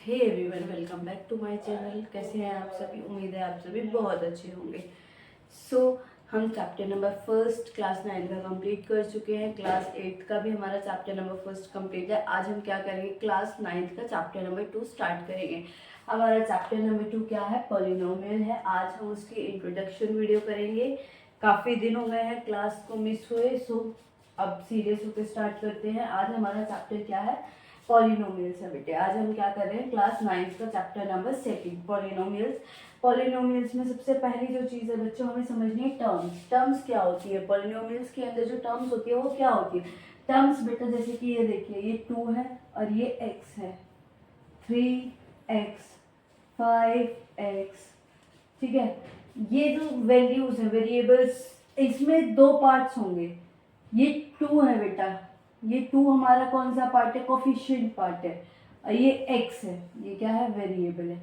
Hey everyone, welcome back to my channel. कैसे हैं आप सभी? उम्मीद है आप सभी बहुत अच्छे होंगे। हम चैप्टर नंबर फर्स्ट क्लास 9 का कंप्लीट कर चुके हैं। क्लास 8 का भी हमारा चैप्टर नंबर फर्स्ट कंप्लीट है। आज हम क्या करेंगे, क्लास 9 का चैप्टर नंबर 2 स्टार्ट करेंगे। हमारा चैप्टर नंबर 2 क्या है? पॉलिनोमियल है। आज हम उसकी इंट्रोडक्शन वीडियो करेंगे। काफ़ी दिन हो गए हैं क्लास को मिस हुए, अब सीरियस होकर स्टार्ट करते हैं। आज हमारा चैप्टर क्या है? पॉलिनोमियल्स है बेटे। आज हम क्या कर रहे हैं, क्लास 9 का चैप्टर नंबर 2 पॉलिनोमियल्स। पॉलिनोमियल्स में सबसे पहली जो चीज़ है बच्चों हमें समझनी है, टर्म्स। टर्म्स क्या होती है? पॉलिनोमियल्स के अंदर जो टर्म्स होती है वो क्या होती है? टर्म्स बेटा जैसे कि ये देखिए, ये 2 है और ये x है, 3x 5x, ठीक है। ये जो वैल्यूज है, वेरिएबल्स, इसमें दो पार्ट्स होंगे। ये 2 है बेटा, ये 2 हमारा कौन सा पार्ट है? कोफिशिएंट पार्ट है। और ये x है, ये क्या है? वेरिएबल है।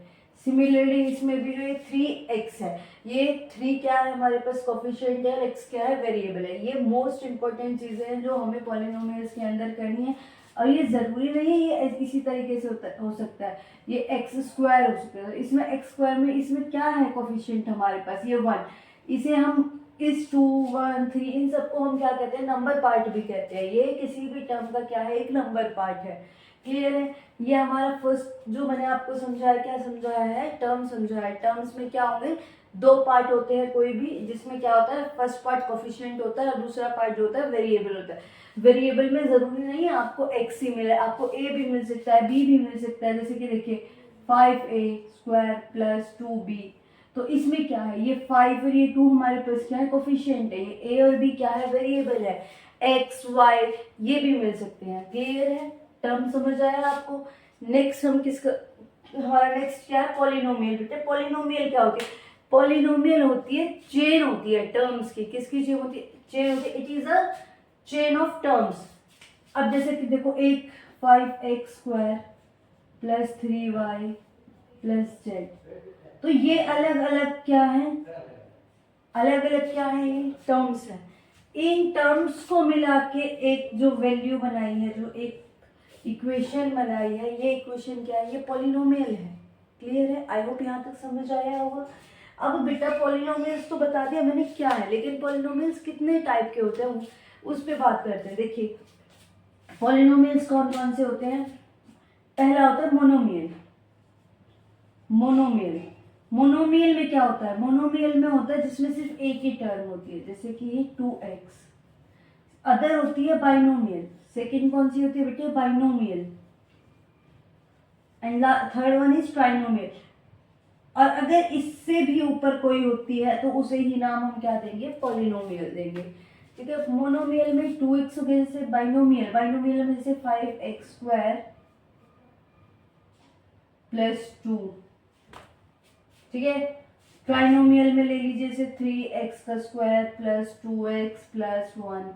सिमिलरली इसमें भी जो ये 3x है, ये 3 क्या है हमारे पास? कोफिशिएंट है। और x क्या है? वेरिएबल है। ये मोस्ट इंपॉर्टेंट चीज़ें हैं जो हमें पॉलिनोमियल्स के अंदर करनी है। और ये ज़रूरी नहीं है ये इसी तरीके से हो सकता है, ये एक्स स्क्वायर हो सकता है। इसमें एक्स स्क्वायर में इसमें क्या है कोफिशिएंट हमारे पास? ये 1। इसे हम इस 2 1 3 इन सबको हम क्या कहते हैं? नंबर पार्ट भी कहते हैं। ये किसी भी टर्म का क्या है? एक नंबर पार्ट है। क्लियर है? ये हमारा फर्स्ट जो मैंने आपको समझाया, क्या समझाया है? टर्म समझाया है। टर्म्स में क्या होंगे? दो पार्ट होते हैं कोई भी, जिसमें क्या होता है? फर्स्ट पार्ट कोफिशिएंट होता है और दूसरा पार्ट जो होता है वेरिएबल होता है। वेरिएबल में जरूरी नहीं है आपको एक्स ही मिले, आपको ए भी मिल सकता है, बी भी मिल सकता है। जैसे कि देखिए 5a² + 2b, तो इसमें क्या है? ये 5 और ये 2 हमारे पास क्या है? कोफिशिएंट है। ये a और b क्या है? वेरिएबल है। x y ये भी मिल सकते हैं। क्लियर है? टर्म समझ आया आपको? नेक्स्ट हम किसका, हमारा नेक्स्ट क्या है? पॉलिनोमियल। बेटे पॉलिनोमियल क्या होती है? पॉलिनोमियल होती है चेन होती है टर्म्स की। किसकी चेन होती है? चेन होती है। It is a chain of terms. अब जैसे कि देखो, एक 5x² + 3y + z, तो ये अलग अलग क्या है? अलग अलग क्या है? ये टर्म्स है। इन टर्म्स को मिला के एक जो वैल्यू बनाई है, जो एक इक्वेशन बनाई है, ये इक्वेशन क्या है? ये पॉलिनोमियल है। क्लियर है? आई होप यहाँ तक समझ आया होगा। अब बेटा पॉलिनोमियल्स तो बता दिया मैंने क्या है, लेकिन पॉलिनोमियल्स कितने टाइप के होते हैं उस पर बात करते हैं। देखिए पॉलिनोमियल्स कौन कौन से होते हैं? पहला होता है मोनोमियल। मोनोमियल, मोनोमियल में क्या होता है? मोनोमियल में होता है जिसमें सिर्फ एक ही टर्म होती है, जैसे कि ये 2x। अदर होती है बाइनोमियल। सेकंड कौन सी होती है बेटे? Binomial. And third one is trinomial. और अगर इससे भी ऊपर कोई होती है तो उसे ही नाम हम क्या देंगे? पॉलिनोमियल देंगे। ठीक है? मोनोमियल में 2x हो गया, जैसे बाइनोमियल, बाइनोमियल में जैसे 5x² + 2, ठीक है। ट्राइनोमियल में ले लीजिए जैसे 3x² + 2x + 1,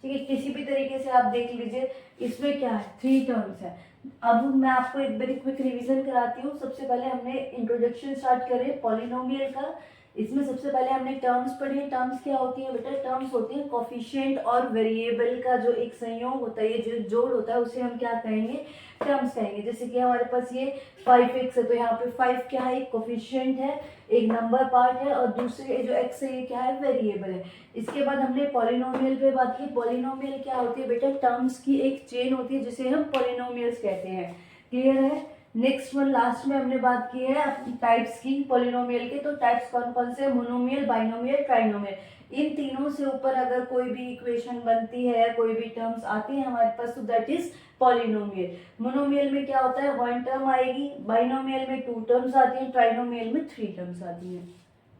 ठीक है। किसी भी तरीके से आप देख लीजिए, इसमें क्या है? 3 टर्म्स है। अब मैं आपको एक बार क्विक रिवीजन कराती हूँ। सबसे पहले हमने इंट्रोडक्शन स्टार्ट करे पॉलिनोमियल का। इसमें सबसे पहले हमने टर्म्स पढ़े। टर्म्स क्या होती है बेटा? टर्म्स होती है कोफिशिएंट और वेरिएबल का जो एक संयोग होता है, ये जो जोड़ होता है, उसे हम क्या कहेंगे? टर्म्स कहेंगे। जैसे कि हमारे पास ये 5x है, तो यहाँ पे 5 क्या है? एक कोफिशिएंट है, एक नंबर पार्ट है, और दूसरे जो x है ये क्या है? वेरिएबल है। इसके बाद हमने पॉलिनोमियल पे बात की। पॉलिनोमियल क्या होती है बेटा? टर्म्स की एक चेन होती है जिसे हम पॉलिनोमियल्स कहते हैं। क्लियर है? नेक्स्ट वन, लास्ट में हमने बात की है टाइप्स की पॉलिनोमियल के। तो टाइप्स कौन कौन से? Monomial, binomial, trinomial. इन तीनों से ऊपर अगर कोई भी इक्वेशन बनती है, कोई भी टर्म्स आती है हमारे पास, तो दैट इज पॉलिनोमियल। मोनोमियल में क्या होता है? 1 टर्म आएगी, बाइनोमियल में 2 टर्म्स आती है, ट्राइनोमियल में 3 टर्म्स आती है।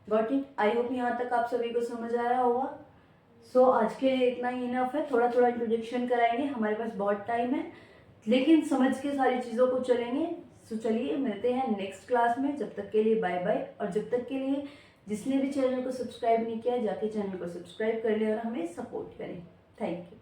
Got it? आई होप यहाँ तक आप सभी को समझ आया होगा। आज के लिए इतना ही इनफ है। थोड़ा थोड़ा इंट्रोडक्शन कराएंगे, हमारे पास बहुत टाइम है, लेकिन समझ के सारी चीज़ों को चलेंगे। चलिए मिलते हैं नेक्स्ट क्लास में। जब तक के लिए बाय बाय। और जब तक के लिए जिसने भी चैनल को सब्सक्राइब नहीं किया, जाके चैनल को सब्सक्राइब कर ले और हमें सपोर्ट करें। Thank you.